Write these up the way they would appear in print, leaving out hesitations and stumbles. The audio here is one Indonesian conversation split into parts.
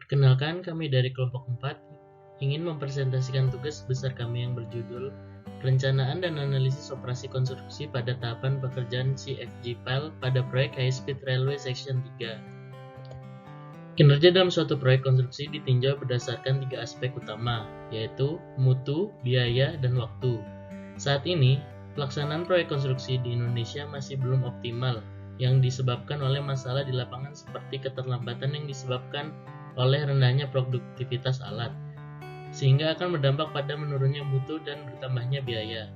Perkenalkan, kami dari kelompok 4 ingin mempresentasikan tugas besar kami yang berjudul Perencanaan dan Analisis Operasi Konstruksi pada tahapan pekerjaan CFG File pada proyek High Speed Railway Section 3. Kinerja dalam suatu proyek konstruksi ditinjau berdasarkan 3 aspek utama, yaitu mutu, biaya, dan waktu. Saat ini, pelaksanaan proyek konstruksi di Indonesia masih belum optimal, yang disebabkan oleh masalah di lapangan seperti keterlambatan yang disebabkan oleh rendahnya produktivitas alat, sehingga akan berdampak pada menurunnya mutu dan bertambahnya biaya.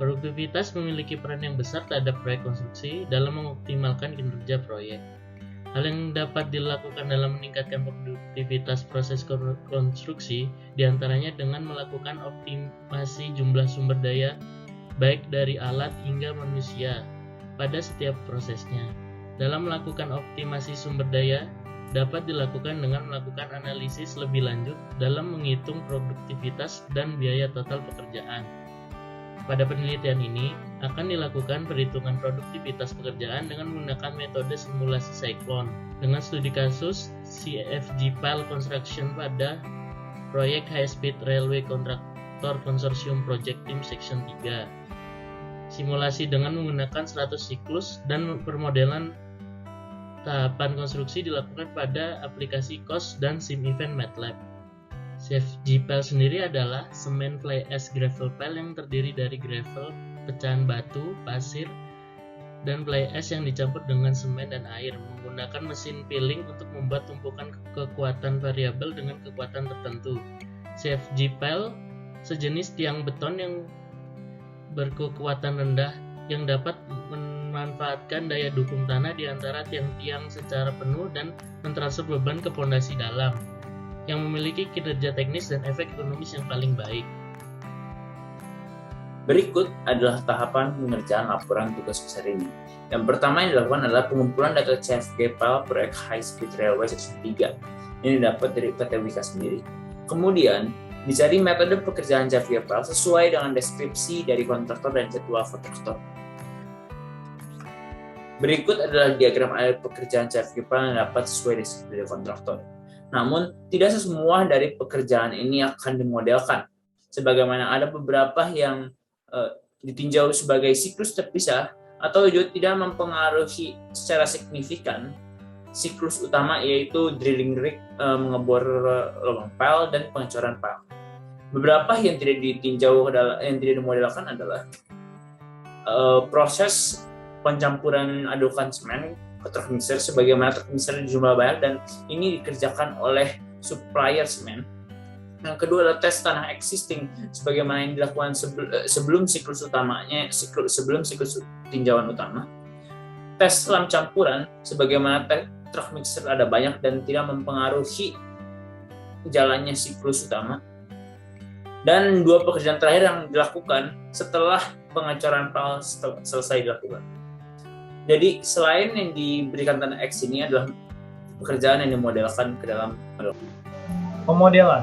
Produktivitas memiliki peran yang besar terhadap proyek konstruksi dalam mengoptimalkan kinerja proyek. Hal yang dapat dilakukan dalam meningkatkan produktivitas proses konstruksi diantaranya dengan melakukan optimasi jumlah sumber daya baik dari alat hingga manusia pada setiap prosesnya. Dalam melakukan optimasi sumber daya dapat dilakukan dengan melakukan analisis lebih lanjut dalam menghitung produktivitas dan biaya total pekerjaan. Pada penelitian ini akan dilakukan perhitungan produktivitas pekerjaan dengan menggunakan metode simulasi Cyclone dengan studi kasus CFG File Construction pada proyek High Speed Railway Contractor Consortium Project Team Section 3. Simulasi dengan menggunakan 100 siklus dan permodelan tahapan konstruksi dilakukan pada aplikasi COS dan SimEvent MATLAB. CFG File sendiri adalah semen fly ash gravel pile yang terdiri dari gravel, pecahan batu, pasir, dan fly ash yang dicampur dengan semen dan air menggunakan mesin pilling untuk membuat tumpukan kekuatan variabel dengan kekuatan tertentu. CFG File sejenis tiang beton yang berkekuatan rendah yang dapat memanfaatkan daya dukung tanah di antara tiang-tiang secara penuh dan mentransfer beban ke pondasi dalam, yang memiliki kinerja teknis dan efek ekonomis yang paling baik. Berikut adalah tahapan pengerjaan laporan tugas besar ini. Yang pertama yang dilakukan adalah pengumpulan data CFG File proyek High Speed Railway Section 3 yang didapat dari PT Wika sendiri. Kemudian, dicari metode pekerjaan CFG File sesuai dengan deskripsi dari kontraktor dan jadwal kontraktor. Berikut adalah diagram alur pekerjaan CFG File yang dapat sesuai deskripsi dari kontraktor. Namun, tidak semua dari pekerjaan ini akan dimodelkan, sebagaimana ada beberapa yang ditinjau sebagai siklus terpisah atau juga tidak mempengaruhi secara signifikan siklus utama, yaitu drilling rig, mengebor lubang file, dan pengecoran file. Beberapa yang tidak ditinjau yang tidak dimodelkan adalah proses pencampuran adukan semen ke truck mixer, sebagaimana truck mixer jumlah banyak dan ini dikerjakan oleh supplier semen. Yang kedua adalah tes tanah existing, sebagaimana yang dilakukan sebelum siklus utamanya, sebelum siklus tinjauan utama. Tes selam campuran, sebagaimana truck mixer ada banyak dan tidak mempengaruhi jalannya siklus utama. Dan dua pekerjaan terakhir yang dilakukan setelah pengecoran file selesai dilakukan. Jadi selain yang diberikan tanda X ini adalah pekerjaan yang dimodelkan ke dalam model.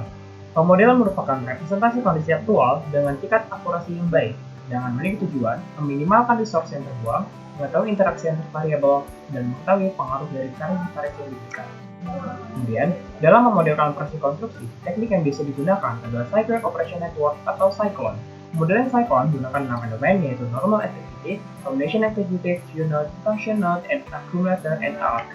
Pemodelan merupakan representasi kondisi aktual dengan tingkat akurasi yang baik, dengan memiliki tujuan meminimalkan resource yang terbuang, mengetahui interaksi antar variabel, dan mengetahui pengaruh dari variasi yang diberikan. Kemudian, dalam memodelkan operasi konstruksi, teknik yang bisa digunakan adalah Cyclic Operation Network atau Cyclone. Modelan Cyclone menggunakan 6 elemen, yaitu Normal Activity, Foundation Activity, Q-Node, Function Node, and Accumulator and Arc.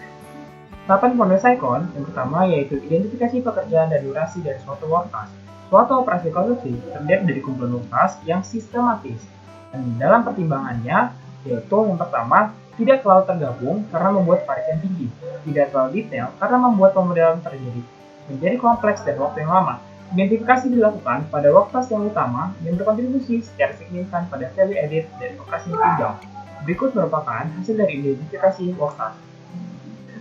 Tahapan model Cyclone yang pertama yaitu identifikasi pekerjaan dan durasi dari suatu work task. Suatu operasi konstruksi terdiri dari kumpulan work task yang sistematis. Dan dalam pertimbangannya, yaitu yang pertama, tidak terlalu tergabung karena membuat variasi yang tinggi, tidak terlalu detail karena membuat pemodelan menjadi kompleks dan waktu yang lama. Identifikasi dilakukan pada work task yang utama yang berkontribusi secara signifikan pada value added dari operasi yang tinjau. Berikut merupakan hasil dari identifikasi work task.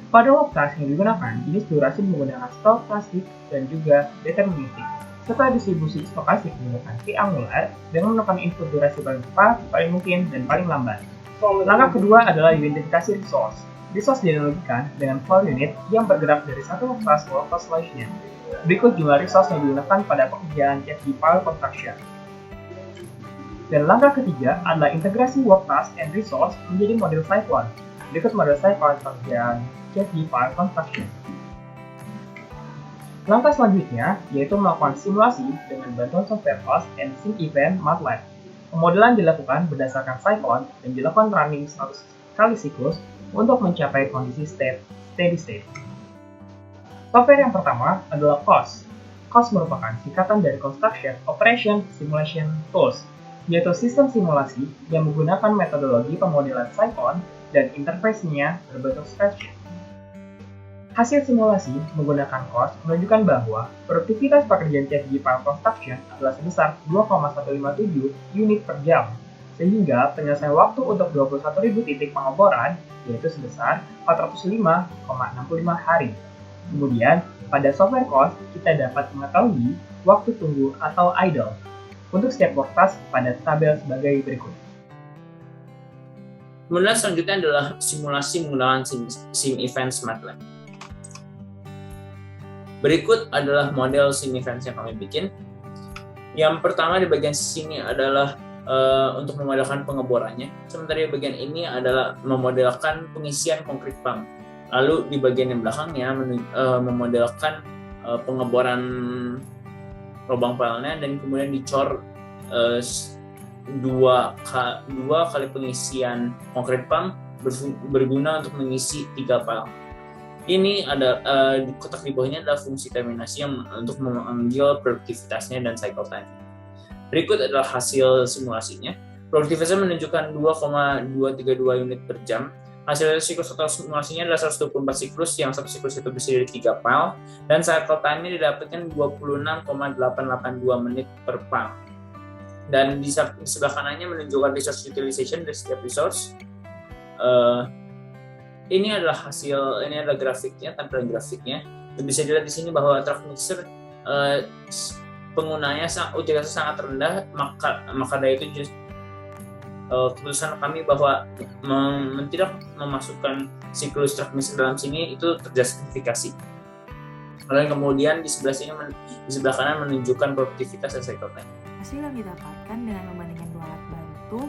Pada work task yang digunakan, jenis durasi menggunakan stokastik dan juga deterministik. Setelah distribusi stokastik menggunakan P angular dengan menekan input durasi paling cepat, paling mungkin, dan paling lambat. Langkah kedua adalah identifikasi resource. Resource dianalogikan dengan file unit yang bergerak dari satu work task ke work task lainnya. Berikut jumlah resource yang digunakan pada pekerjaan CFG File Construction. Dan langkah ketiga adalah integrasi work task and resource menjadi model Cyclone. Berikut model Cyclone pekerjaan CFG File Construction. Langkah selanjutnya yaitu melakukan simulasi dengan bantuan software host and sim event MATLAB. Pemodelan dilakukan berdasarkan Cyclone dan dilakukan running 100 kali siklus untuk mencapai kondisi steady state. Software yang pertama adalah COS. COS merupakan singkatan dari Construction Operation Simulation Tools, yaitu sistem simulasi yang menggunakan metodologi pemodelan Cyclone dan interface-nya berbentuk spreadsheet. Hasil simulasi menggunakan COS menunjukkan bahwa produktivitas pekerjaan CFG File Construction adalah sebesar 2,157 unit per jam, sehingga penyelesaian waktu untuk 21.000 titik pengeboran yaitu sebesar 405,65 hari. Kemudian, pada software COS kita dapat mengetahui waktu tunggu atau idle untuk setiap work task pada tabel sebagai berikut. Kemudian selanjutnya adalah simulasi menggunakan sim event MATLAB. Berikut adalah model sim events yang kami bikin. Yang pertama di bagian sini adalah untuk memodelkan pengeborannya. Sementara di bagian ini adalah memodelkan pengisian konkrit pump. Lalu di bagian yang belakangnya memodelkan pengeboran lubang filenya dan kemudian dicor dua kali pengisian konkrit pump berguna untuk mengisi 3 file. Ini ada di kotak di bawahnya adalah fungsi terminasi yang untuk memanggil produktivitasnya dan cycle time. Berikut adalah hasil simulasinya. Produktivitasnya menunjukkan 2,232 unit per jam. Hasil siklus total simulasinya adalah 124 siklus, yang satu siklus itu berisi dari 3 file, dan cycle time-nya didapatkan 26,882 menit per file. Dan di sebelah kanannya menunjukkan resource utilization dari setiap resource. Ini adalah grafiknya, tampilan grafiknya. Bisa dilihat di sini bahwa truck mixer penggunanya utilitasnya sangat rendah, maka dari itu keputusan kami bahwa tidak memasukkan siklus truck mixer dalam sini itu terjustifikasi. Lalu kemudian di sebelah kanan menunjukkan produktivitas dan cycle time. Hasil yang didapatkan dengan membandingkan dua alat bantu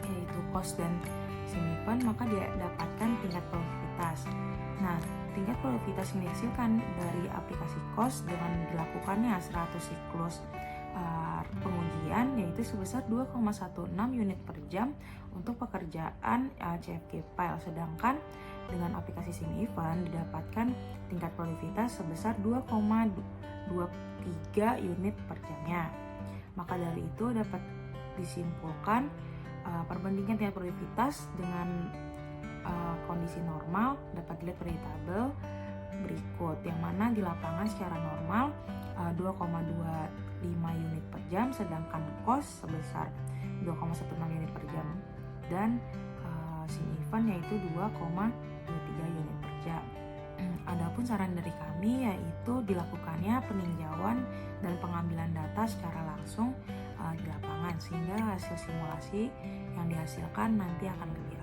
yaitu COS dan event, maka dia dapatkan tingkat produktivitas. Nah, tingkat produktivitas yang dihasilkan dari aplikasi COS dengan dilakukannya 100 siklus pengujian yaitu sebesar 2,16 unit per jam untuk pekerjaan CFG file, sedangkan dengan aplikasi sim event didapatkan tingkat produktivitas sebesar 2,23 unit per jamnya. Maka dari itu dapat disimpulkan perbandingan tingkat produktivitas dengan kondisi normal dapat dilihat dari tabel berikut, yang mana di lapangan secara normal 2,25 unit per jam, sedangkan COS sebesar 2,16 unit per jam, dan sim event yaitu 2,23 unit per jam. Adapun saran dari kami yaitu dilakukannya peninjauan dan pengambilan data secara langsung di lapangan, sehingga hasil simulasi yang dihasilkan nanti akan lebih